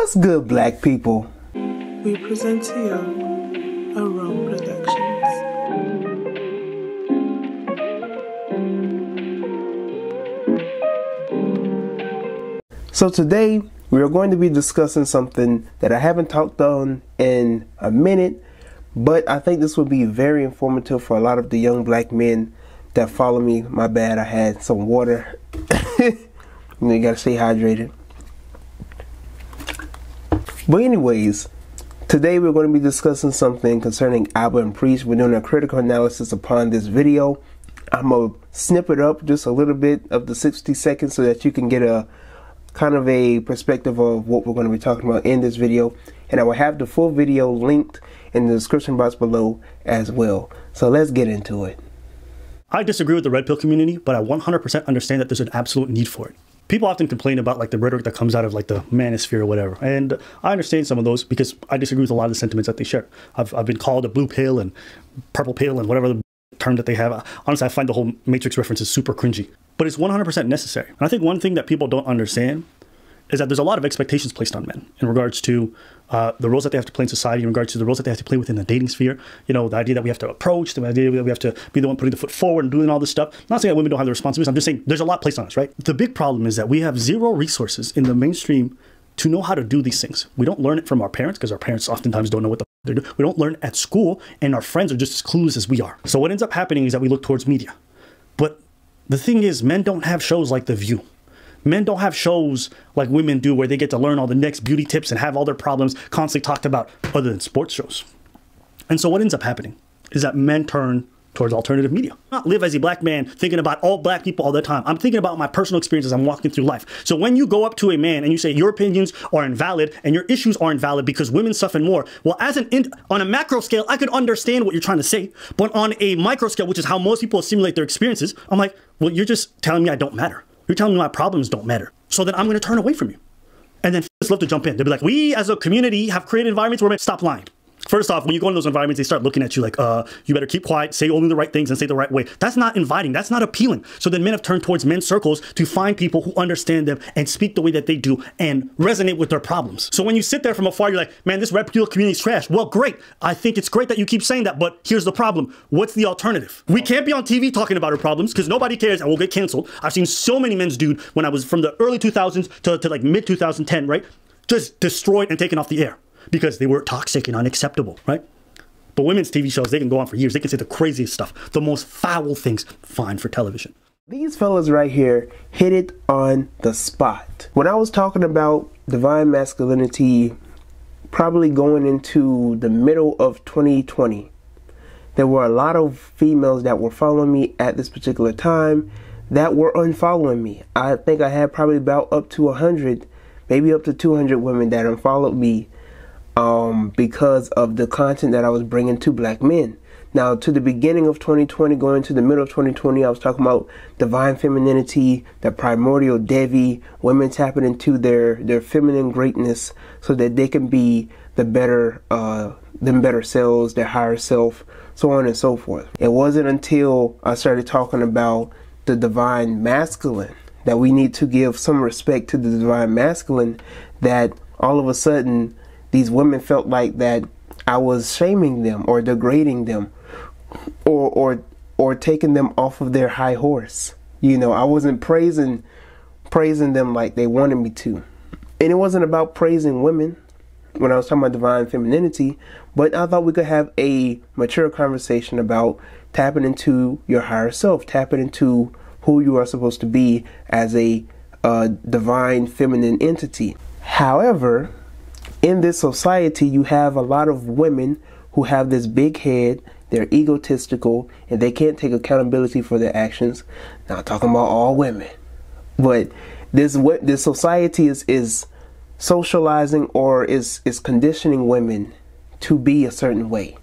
What's good, black people? We present to you a Rome Productions. So today we are going to be discussing something that I haven't talked on in a minute, but I think this will be very informative for a lot of the young black men that follow me. My bad, I had some water. You gotta stay hydrated. But anyways, today we're going to be discussing something concerning Abba and Priest. We're doing a critical analysis upon this video. I'm going to snip it up just a little bit of the 60 seconds so that you can get a kind of a perspective of what we're going to be talking about in this video. And I will have the full video linked in the description box below as well. So let's get into it. I disagree with the red pill community, but I 100% understand that there's an absolute need for it. People often complain about like the rhetoric that comes out of like the manosphere or whatever. And I understand some of those because I disagree with a lot of the sentiments that they share. I've been called a blue pill and purple pill and whatever the term that they have. Honestly, I find the whole Matrix reference is super cringy, but it's 100% necessary. And I think one thing that people don't understand is that there's a lot of expectations placed on men in regards to the roles that they have to play in society, in regards to the roles that they have to play within the dating sphere. You know, the idea that we have to approach, the idea that we have to be the one putting the foot forward and doing all this stuff. I'm not saying that women don't have the responsibilities. I'm just saying there's a lot placed on us, right? The big problem is that we have zero resources in the mainstream to know how to do these things. We don't learn it from our parents because our parents oftentimes don't know what the they're doing. We don't learn it at school, and our friends are just as clueless as we are. So what ends up happening is that we look towards media. But the thing is, men don't have shows like The View. Men don't have shows like women do where they get to learn all the next beauty tips and have all their problems constantly talked about other than sports shows. And so what ends up happening is that men turn towards alternative media. I don't live as a black man thinking about all black people all the time. I'm thinking about my personal experiences. I'm walking through life. So when you go up to a man and you say your opinions are invalid and your issues are invalid because women suffer more, well, on a macro scale, I could understand what you're trying to say. But on a micro scale, which is how most people assimilate their experiences, I'm like, well, you're just telling me I don't matter. You're telling me my problems don't matter. So then I'm going to turn away from you. And then f***ers love to jump in. They'll be like, we as a community have created environments where men stop lying. First off, when you go in those environments, they start looking at you like, you better keep quiet, say only the right things and say the right way. That's not inviting. That's not appealing. So then men have turned towards men's circles to find people who understand them and speak the way that they do and resonate with their problems. So when you sit there from afar, you're like, man, this red pill community is trash. Well, great. I think it's great that you keep saying that, but here's the problem. What's the alternative? We can't be on TV talking about our problems because nobody cares and we'll get canceled. I've seen so many men's dude when I was from the early 2000s to like mid 2010, right? Just destroyed and taken off the air because they were toxic and unacceptable, right? But women's TV shows, they can go on for years. They can say the craziest stuff, the most foul things, fine for television. These fellas right here hit it on the spot. When I was talking about divine masculinity, probably going into the middle of 2020, there were a lot of females that were following me at this particular time that were unfollowing me. I think I had probably about up to 100, maybe up to 200 women that unfollowed me because of the content that I was bringing to black men. Now, to the beginning of 2020, going to the middle of 2020, I was talking about divine femininity, the primordial Devi, women tapping into their feminine greatness so that they can be the better selves, their higher self, so on and so forth. It wasn't until I started talking about the divine masculine, that we need to give some respect to the divine masculine, that all of a sudden these women felt like that I was shaming them or degrading them or taking them off of their high horse. You know, I wasn't praising them like they wanted me to. And it wasn't about praising women when I was talking about divine femininity, but I thought we could have a mature conversation about tapping into your higher self, tapping into who you are supposed to be as a divine feminine entity. However, in this society, you have a lot of women who have this big head, they're egotistical, and they can't take accountability for their actions. Not talking about all women, but this society is socializing or is conditioning women to be a certain way.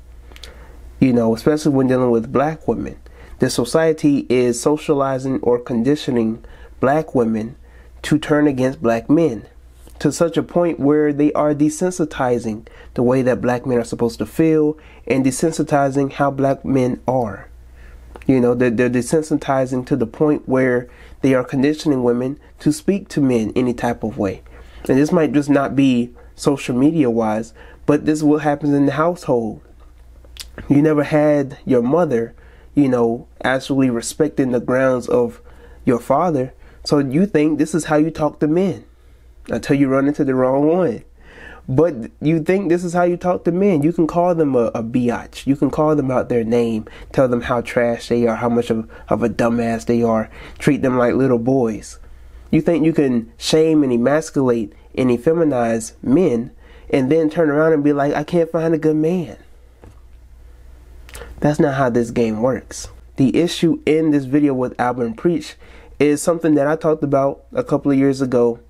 You know, especially when dealing with black women. The society is socializing or conditioning black women to turn against black men, to such a point where they are desensitizing the way that black men are supposed to feel and desensitizing how black men are. You know, they're desensitizing to the point where they are conditioning women to speak to men any type of way. And this might just not be social media wise, but this is what happens in the household. You never had your mother, actually respecting the grounds of your father. So you think this is how you talk to men until you run into the wrong one. But you think this is how you talk to men. You can call them a biatch. You can call them out their name, tell them how trash they are, how much of a dumbass they are, treat them like little boys. You think you can shame and emasculate and effeminize men and then turn around and be like, I can't find a good man. That's not how this game works. The issue in this video with Album Preach is something that I talked about a couple of years ago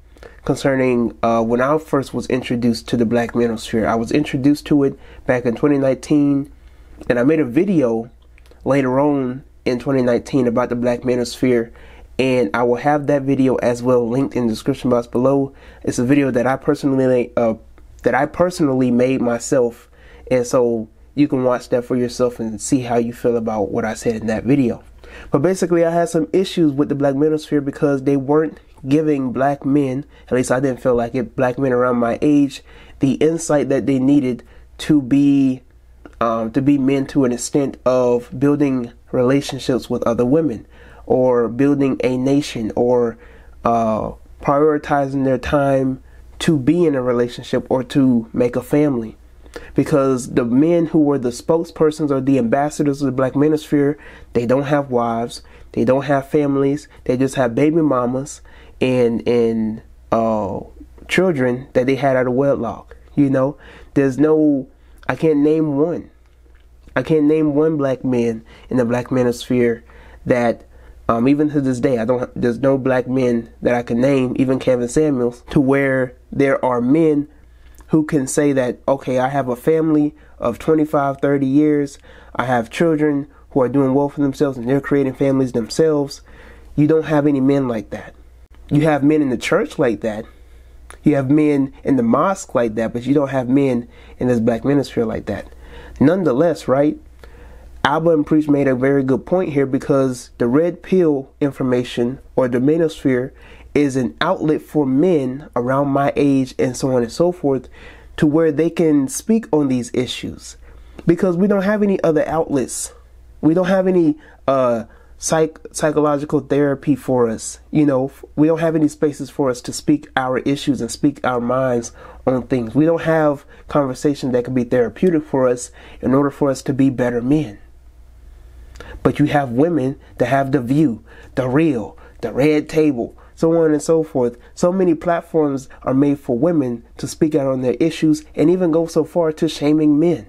concerning when I first was introduced to the Black manosphere. I was introduced to it back in 2019, and I made a video later on in 2019 about the Black manosphere, and I will have that video as well linked in the description box below. It's a video that I personally made myself, and so you can watch that for yourself and see how you feel about what I said in that video. But basically, I had some issues with the Black manosphere because they weren't giving black men, at least I didn't feel like it, black men around my age, the insight that they needed to be men to an extent of building relationships with other women, or building a nation, or prioritizing their time to be in a relationship or to make a family. Because the men who were the spokespersons or the ambassadors of the Black manosphere, they don't have wives, they don't have families, they just have baby mamas and children that they had out of wedlock. There's no, I can't name one black man in the Black manosphere that even to this day, there's no black men that I can name, even Kevin Samuels, to where there are men who can say that, okay, I have a family of 25, 30 years. I have children who are doing well for themselves and they're creating families themselves. You don't have any men like that. You have men in the church like that. You have men in the mosque like that, but you don't have men in this Black manosphere like that. Nonetheless, right? Alba and Preach made a very good point here, because the red pill information or the manosphere is an outlet for men around my age and so on and so forth, to where they can speak on these issues, because we don't have any other outlets. We don't have any psychological therapy for us. We don't have any spaces for us to speak our issues and speak our minds on things. We don't have conversations that can be therapeutic for us in order for us to be better men. But you have women that have The View, The Real, The Red Table, so on and so forth. So many platforms are made for women to speak out on their issues, and even go so far to shaming men.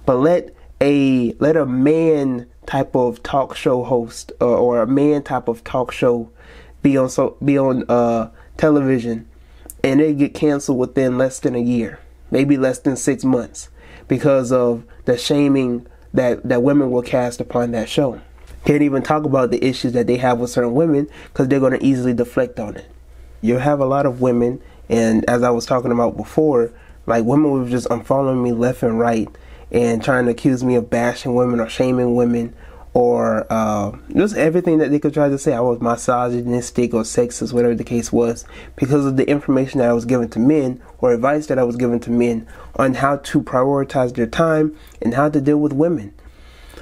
But let a man type of talk show host or a man type of talk show be on television, and they get canceled within less than a year, maybe less than 6 months, because of the shaming that women will cast upon that show. Can't even talk about the issues that they have with certain women, because they're going to easily deflect on it. You have a lot of women, and as I was talking about before, like, women were just unfollowing me left and right and trying to accuse me of bashing women or shaming women, or just everything that they could try to say. I was misogynistic or sexist, whatever the case was, because of the information that I was given to men, or advice that I was given to men on how to prioritize their time and how to deal with women.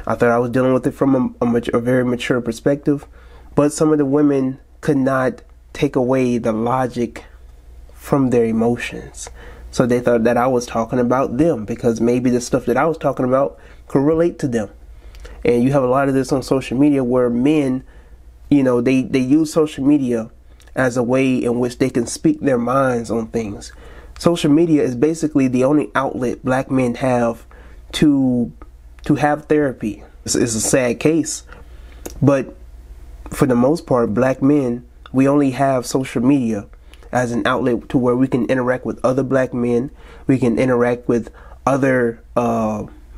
I thought I was dealing with it from a very mature perspective, but some of the women could not take away the logic from their emotions. So they thought that I was talking about them, because maybe the stuff that I was talking about could relate to them. And you have a lot of this on social media, where men, they use social media as a way in which they can speak their minds on things. Social media is basically the only outlet black men have to have therapy. It's a sad case, but for the most part, black men, we only have social media as an outlet to where we can interact with other black men. We can interact with other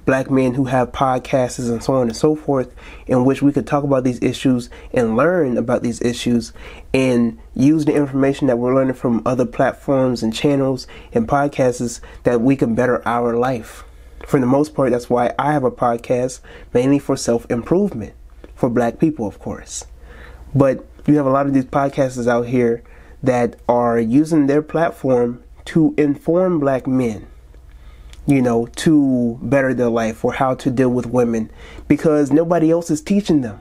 black men who have podcasts and so on and so forth, in which we could talk about these issues and learn about these issues and use the information that we're learning from other platforms and channels and podcasts that we can better our life. For the most part, that's why I have a podcast, mainly for self-improvement for black people, of course. But you have a lot of these podcasters out here that are using their platform to inform black men, you know, to better their life or how to deal with women, because nobody else is teaching them.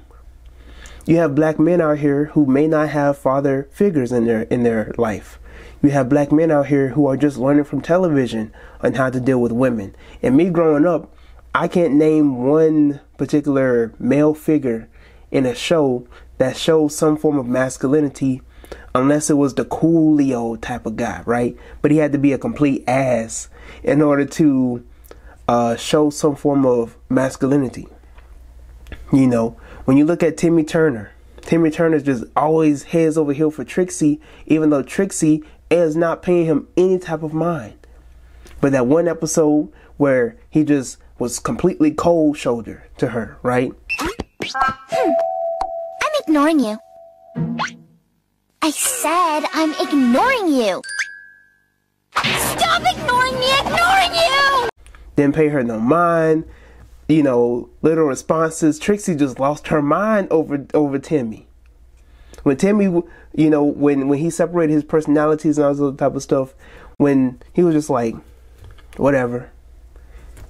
You have black men out here who may not have father figures in their life. You have black men out here who are just learning from television on how to deal with women. And me growing up, I can't name one particular male figure in a show that shows some form of masculinity unless it was the cool Leo type of guy, right? But he had to be a complete ass in order to show some form of masculinity. You know, when you look at Timmy Turner's just always heads over heels for Trixie, even though Trixie is not paying him any type of mind. But that one episode where he just was completely cold shoulder to her, right? I'm ignoring you. I said I'm ignoring you. Stop ignoring me, ignoring you! Didn't pay her no mind. You know, little responses. Trixie just lost her mind over Timmy. When Timmy, you know, when he separated his personalities and all this other type of stuff, when he was just like, whatever.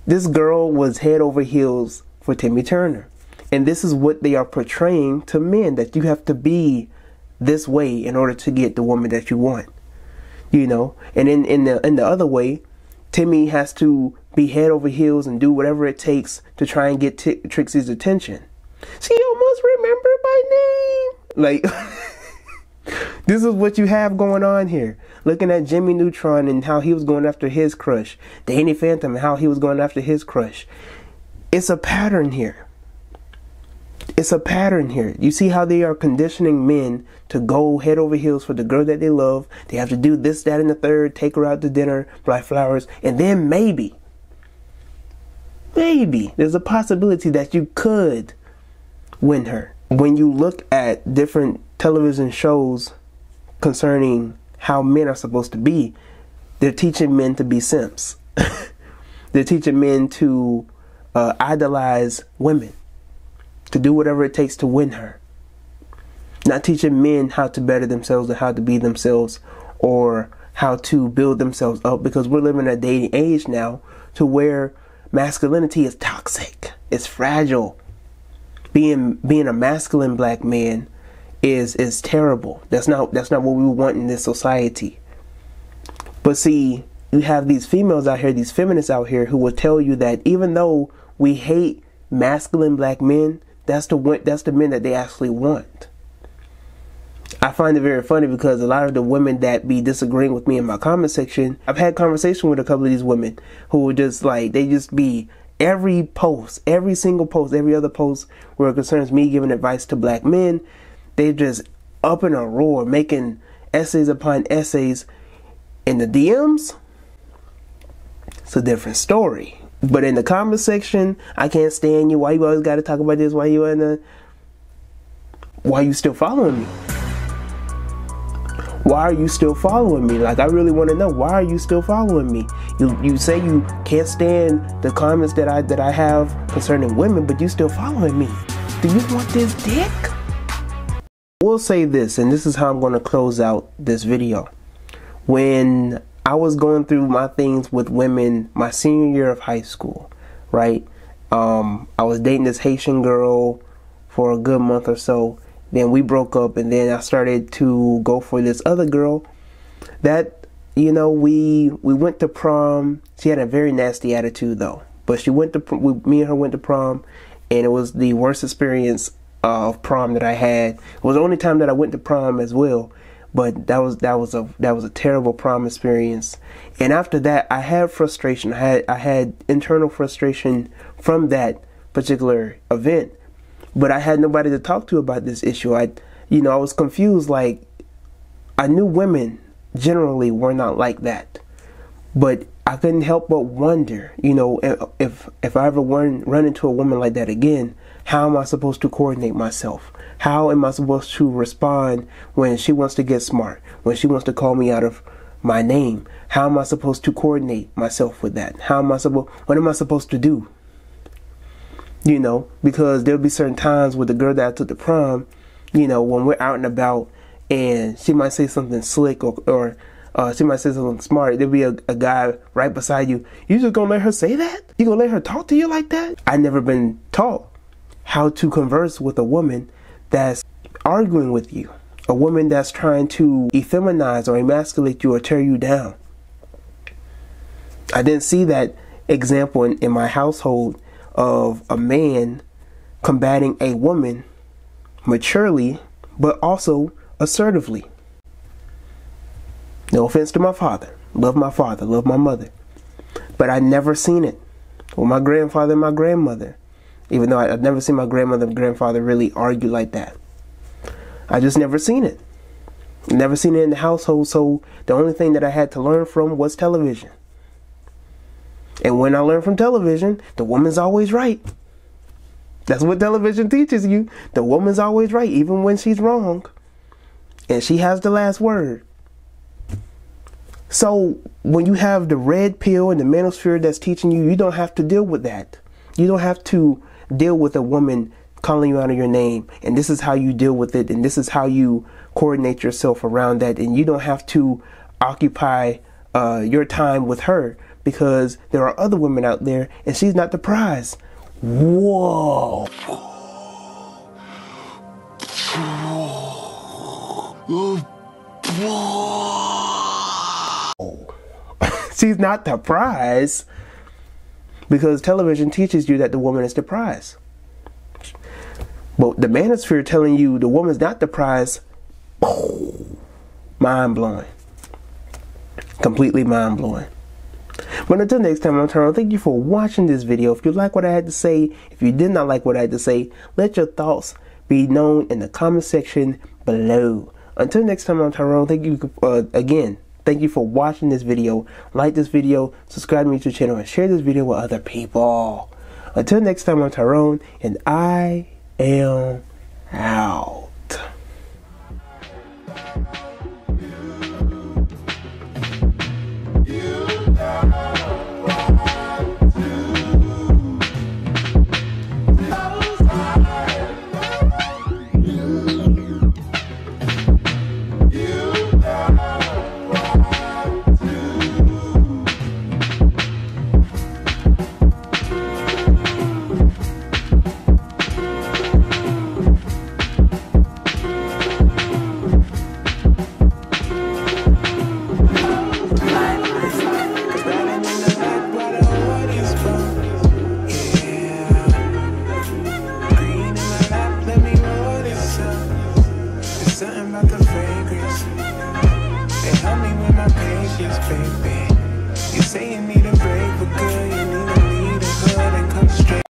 This girl was head over heels for Timmy Turner. And this is what they are portraying to men, that you have to be this way in order to get the woman that you want. You know, and in the other way, Timmy has to be head over heels and do whatever it takes to try and get Trixie's attention. She almost remembered my name. Like, this is what you have going on here. Looking at Jimmy Neutron and how he was going after his crush. Danny Phantom and how he was going after his crush. It's a pattern here. It's a pattern here. You see how they are conditioning men to go head over heels for the girl that they love. They have to do this, that, and the third. Take her out to dinner, buy flowers. And then maybe there's a possibility that you could win her. When you look at different television shows concerning how men are supposed to be, they're teaching men to be simps. They're teaching men to idolize women, to do whatever it takes to win her. Not teaching men how to better themselves or how to be themselves or how to build themselves up, because we're living in a dating age now to where masculinity is toxic. It's fragile. Being a masculine black man is terrible. That's not what we want in this society. But see, you have these females out here, these feminists out here, who will tell you that even though we hate masculine black men, that's the men that they actually want. I find it very funny because a lot of the women that be disagreeing with me in my comment section, I've had conversation with a couple of these women who were just like, they just be every post, every single post, every other post where it concerns me giving advice to black men, they just up in a roar, making essays upon essays. In the DMs, it's a different story. But in the comment section, I can't stand you. Why you always got to talk about this? Why you still following me? Why are you still following me? Like, I really want to know, why are you still following me? You say you can't stand the comments that I have concerning women, but you still following me. Do you want this dick? We'll say this, and this is how I'm going to close out this video. When I was going through my things with women my senior year of high school, right? I was dating this Haitian girl for a good month or so. Then we broke up, and then I started to go for this other girl that, you know, we went to prom. She had a very nasty attitude though, but she went to me and her went to prom, and it was the worst experience of prom that I had. It was the only time that I went to prom as well, but that was a terrible prom experience. And after that, I had frustration. I had internal frustration from that particular event. But I had nobody to talk to about this issue. I was confused. Like, I knew women generally were not like that, but I couldn't help but wonder, you know, if I ever run into a woman like that again, how am I supposed to coordinate myself? How am I supposed to respond when she wants to get smart, when she wants to call me out of my name? How am I supposed to coordinate myself with that? What am I supposed to do? You know, because there'll be certain times with the girl that I took to prom, you know, when we're out and about and she might say something slick or somebody says something smart, there'll be a guy right beside you. You just gonna let her say that? You gonna let her talk to you like that? I never been taught how to converse with a woman that's arguing with you. A woman that's trying to effeminize or emasculate you or tear you down. I didn't see that example in my household of a man combating a woman maturely, but also assertively. No offense to my father. Love my father, love my mother. But I never seen it with my grandfather and my grandmother. Even though I've never seen my grandmother and grandfather really argue like that. I just never seen it. Never seen it in the household, so the only thing that I had to learn from was television. And when I learned from television, the woman's always right. That's what television teaches you. The woman's always right, even when she's wrong. And she has the last word. So when you have the red pill and the manosphere that's teaching you, you don't have to deal with that. You don't have to deal with a woman calling you out of your name, and this is how you deal with it, and this is how you coordinate yourself around that, and you don't have to occupy your time with her because there are other women out there and she's not the prize. Whoa. She's not the prize because television teaches you that the woman is the prize. But the manosphere telling you the woman's not the prize, mind blowing. Completely mind blowing. But until next time, I'm Neutron. Thank you for watching this video. If you like what I had to say, if you did not like what I had to say, let your thoughts be known in the comment section below. Until next time, I'm Neutron. Thank you again. Thank you for watching this video. Like this video, subscribe to me to the channel, and share this video with other people. Until next time, I'm Tyrone, and I am out.